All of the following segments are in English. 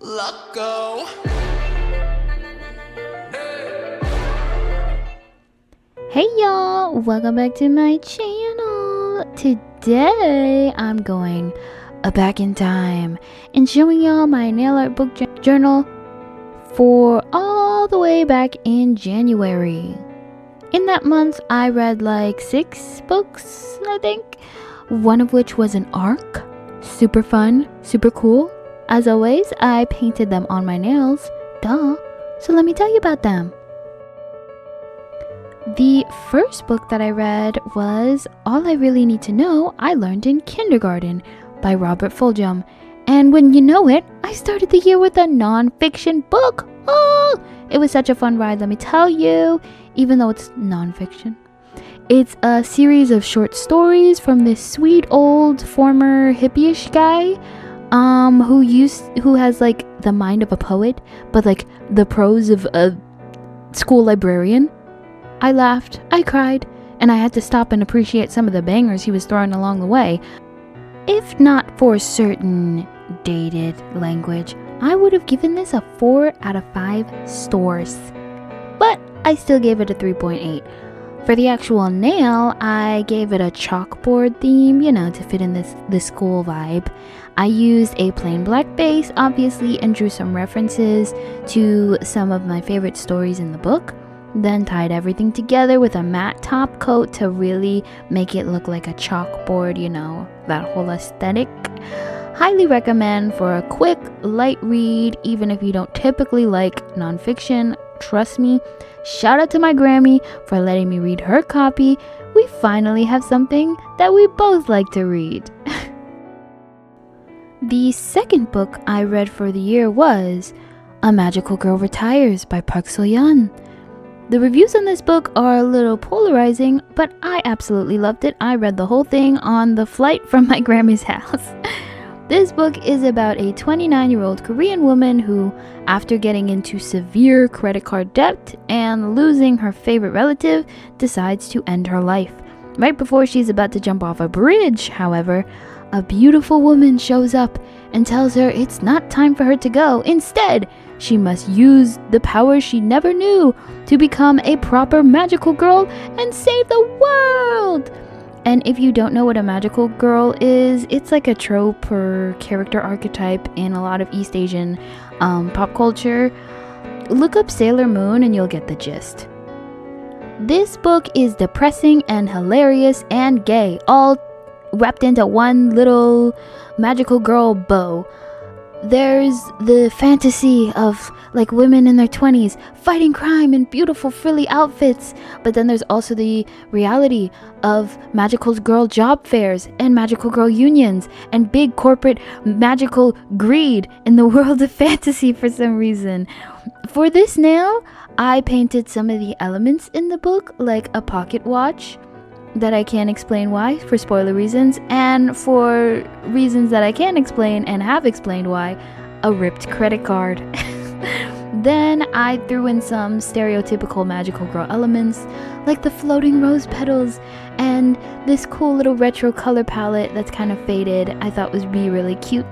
Let go. Hey y'all, welcome back to my channel. Today I'm going back in time and showing y'all my nail art book journal for all the way back in January. In that month I read like 6 books, I think, one of which was an arc. Super fun, super cool. As always, I painted them on my nails, duh. So let me tell you about them. The first book that I read was All I Really Need to Know I Learned in Kindergarten by Robert Fulghum. And when you know it, I started the year with a non-fiction book. Oh, it was such a fun ride, let me tell you, even though it's non-fiction. It's a series of short stories from this sweet old former hippie-ish guy who has like the mind of a poet, but like the prose of a school librarian. I laughed, I cried, and I had to stop and appreciate some of the bangers he was throwing along the way. If not for certain dated language, I would have given this a 4 out of 5 stars. But I still gave it a 3.8. For the actual nail, I gave it a chalkboard theme, to fit in this school vibe. I used a plain black base, obviously, and drew some references to some of my favorite stories in the book. Then tied everything together with a matte top coat to really make it look like a chalkboard, that whole aesthetic. Highly recommend for a quick, light read, even if you don't typically like nonfiction. Trust me. Shout out to my Grammy for letting me read her copy. We finally have something that we both like to read. The second book I read for the year was A Magical Girl Retires by Park So-yeon. The reviews on this book are a little polarizing, but I absolutely loved it. I read the whole thing on the flight from my Grammy's house. This book is about a 29-year-old Korean woman who, after getting into severe credit card debt and losing her favorite relative, decides to end her life. Right before she's about to jump off a bridge, however, a beautiful woman shows up and tells her it's not time for her to go. Instead, she must use the power she never knew to become a proper magical girl and save the world. And if you don't know what a magical girl is, it's like a trope or character archetype in a lot of East Asian pop culture. Look up Sailor Moon and you'll get the gist. This book is depressing and hilarious and gay, all wrapped into one little magical girl bow. There's the fantasy of like women in their 20s fighting crime in beautiful frilly outfits, but then there's also the reality of magical girl job fairs and magical girl unions and big corporate magical greed in the world of fantasy for some reason. For this nail, I painted some of the elements in the book, like a pocket watch that I can't explain why for spoiler reasons, and for reasons that I can't explain and have explained why, a ripped credit card. Then I threw in some stereotypical magical girl elements like the floating rose petals and this cool little retro color palette that's kind of faded. I thought was really cute.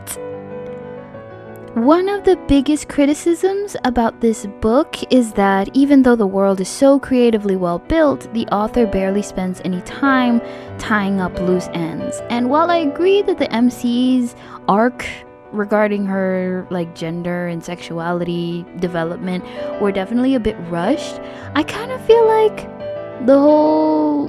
One of the biggest criticisms about this book is that even though the world is so creatively well built, the author barely spends any time tying up loose ends. And while I agree that the MC's arc regarding her gender and sexuality development were definitely a bit rushed, I kind of feel like the whole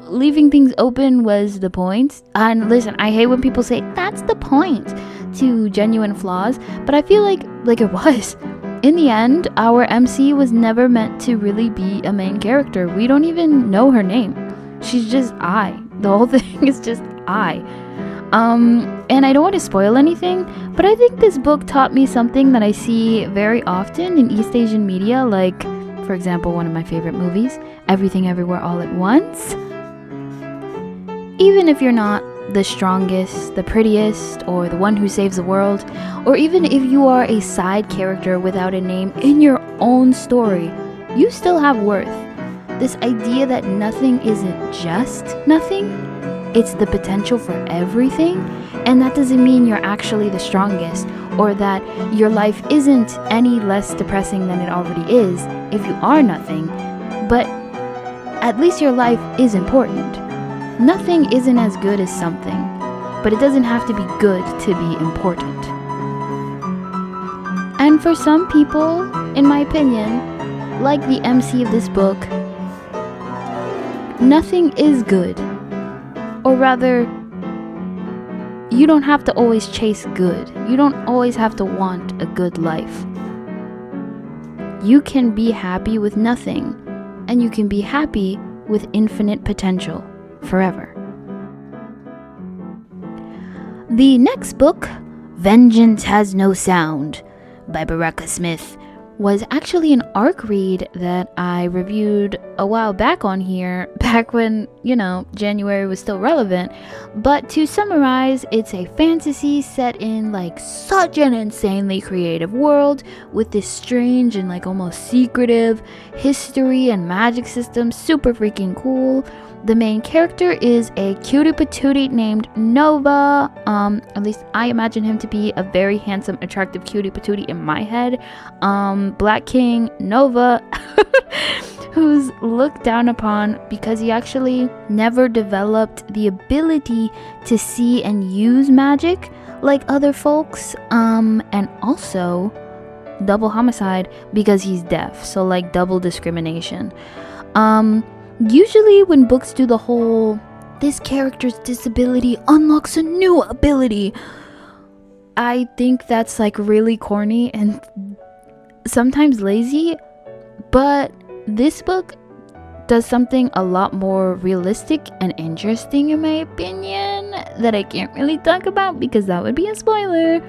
leaving things open was the point. And listen, I hate when people say that's the point to genuine flaws, but I feel like it was. In the end, our MC was never meant to really be a main character. We don't even know her name. She's just I. The whole thing is just I. And I don't want to spoil anything, but I think this book taught me something that I see very often in East Asian media, like, for example, one of my favorite movies, Everything Everywhere All at Once. Even if you're not the strongest, the prettiest, or the one who saves the world, or even if you are a side character without a name in your own story, you still have worth. This idea that nothing isn't just nothing, it's the potential for everything, and that doesn't mean you're actually the strongest or that your life isn't any less depressing than it already is if you are nothing, but at least your life is important. Nothing isn't as good as something, but it doesn't have to be good to be important. And for some people, in my opinion, like the MC of this book, nothing is good. Or rather, you don't have to always chase good. You don't always have to want a good life. You can be happy with nothing, and you can be happy with infinite potential forever. The next book, Vengeance Has No Sound, by Baraka Smith, was actually an ARC read that I reviewed a while back on here, back when, January was still relevant. But to summarize, it's a fantasy set in like such an insanely creative world with this strange and like almost secretive history and magic system, super freaking cool. The main character is a cutie patootie named Nova. At least I imagine him to be a very handsome, attractive cutie patootie in my head. Black King Nova, who's looked down upon because he actually never developed the ability to see and use magic like other folks. And also double homicide because he's deaf. So like double discrimination. Usually when books do the whole, this character's disability unlocks a new ability, I think that's like really corny and sometimes lazy. But this book does something a lot more realistic and interesting in my opinion that I can't really talk about because that would be a spoiler.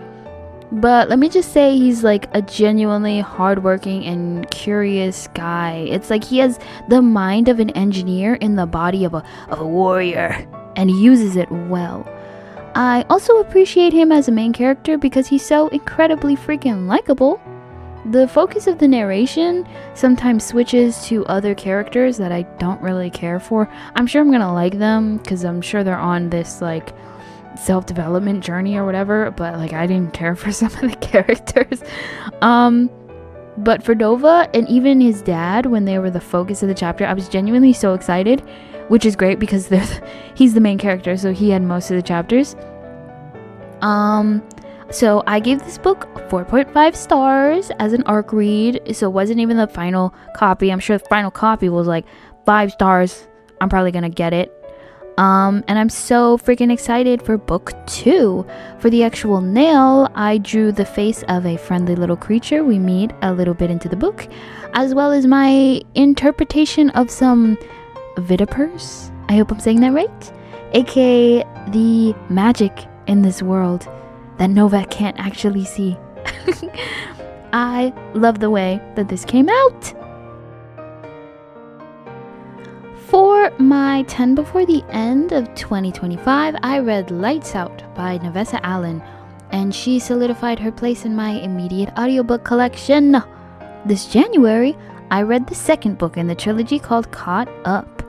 But let me just say he's like a genuinely hardworking and curious guy. It's like he has the mind of an engineer in the body of a warrior, and he uses it well. I also appreciate him as a main character because he's so incredibly freaking likable. The focus of the narration sometimes switches to other characters that I don't really care for. I'm sure I'm gonna like them because I'm sure they're on this like self-development journey or whatever, but like I didn't care for some of the characters. But for Nova and even his dad, when they were the focus of the chapter, I was genuinely so excited, which is great because he's the main character, so he had most of the chapters. So I gave this book 4.5 stars as an ARC read, so it wasn't even the final copy. I'm sure the final copy was like 5 stars. I'm probably gonna get it. And I'm so freaking excited for book 2. For the actual nail, I drew the face of a friendly little creature we meet a little bit into the book, as well as my interpretation of some Vitipers. I hope I'm saying that right. aka the magic in this world that Nova can't actually see. I love the way that this came out. For my 10 before the end of 2025, I read Lights Out by Nevessa Allen, and she solidified her place in my immediate audiobook collection. This January, I read the second book in the trilogy called Caught Up,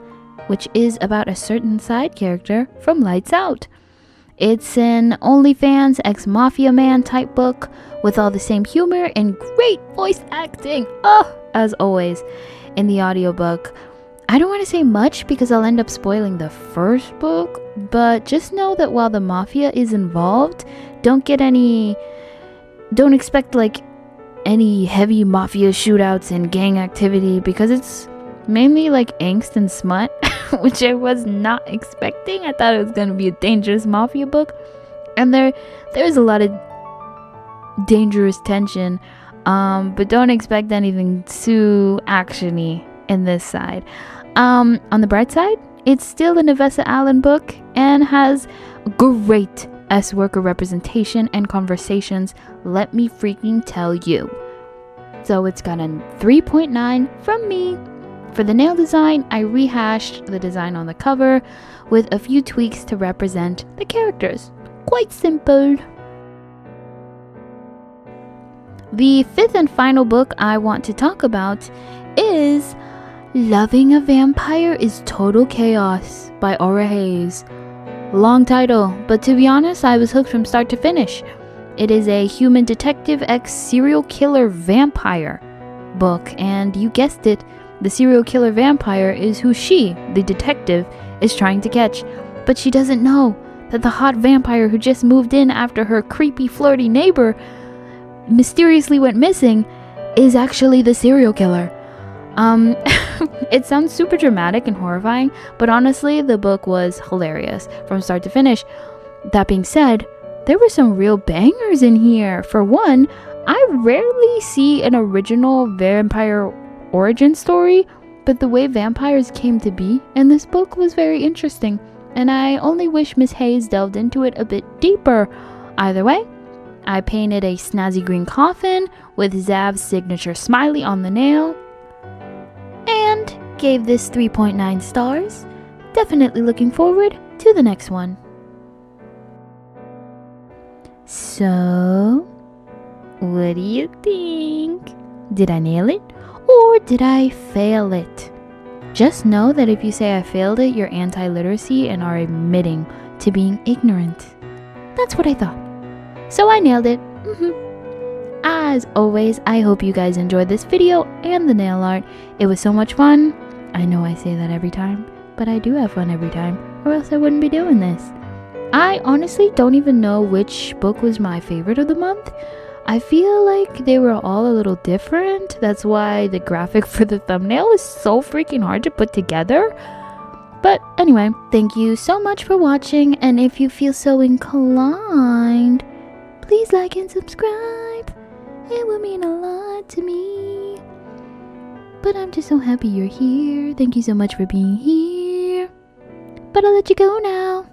which is about a certain side character from Lights Out. It's an OnlyFans ex-mafia man type book with all the same humor and great voice acting, as always, in the audiobook. I don't want to say much because I'll end up spoiling the first book, but just know that while the mafia is involved, don't expect like any heavy mafia shootouts and gang activity because it's mainly like angst and smut, which I was not expecting. I thought it was going to be a dangerous mafia book, and there's a lot of dangerous tension, but don't expect anything too actiony in this side. On the bright side, it's still a Nevessa Allen book and has great S-worker representation and conversations, let me freaking tell you. So it's got a 3.9 from me. For the nail design, I rehashed the design on the cover with a few tweaks to represent the characters. Quite simple. The fifth and final book I want to talk about is Loving a Vampire is Total Chaos by Aura Hayes. Long title, but to be honest, I was hooked from start to finish. It is a human detective x serial killer vampire book, and you guessed it, the serial killer vampire is who she, the detective, is trying to catch. But she doesn't know that the hot vampire who just moved in after her creepy, flirty neighbor mysteriously went missing is actually the serial killer. It sounds super dramatic and horrifying, but honestly, the book was hilarious from start to finish. That being said, there were some real bangers in here. For one, I rarely see an original vampire origin story, but the way vampires came to be in this book was very interesting, and I only wish Miss Hayes delved into it a bit deeper. Either way, I painted a snazzy green coffin with Zav's signature smiley on the nail, and gave this 3.9 stars. Definitely looking forward to the next one. So, what do you think? Did I nail it? Or did I fail it? Just know that if you say I failed it, you're anti-literacy and are admitting to being ignorant. That's what I thought. So I nailed it. As always, I hope you guys enjoyed this video and the nail art. It was so much fun. I know I say that every time, but I do have fun every time, or else I wouldn't be doing this. I honestly don't even know which book was my favorite of the month. I feel like they were all a little different. That's why the graphic for the thumbnail is so freaking hard to put together. But anyway, thank you so much for watching, and if you feel so inclined, please like and subscribe. It would mean a lot to me. But I'm just so happy you're here. Thank you so much for being here. But I'll let you go now.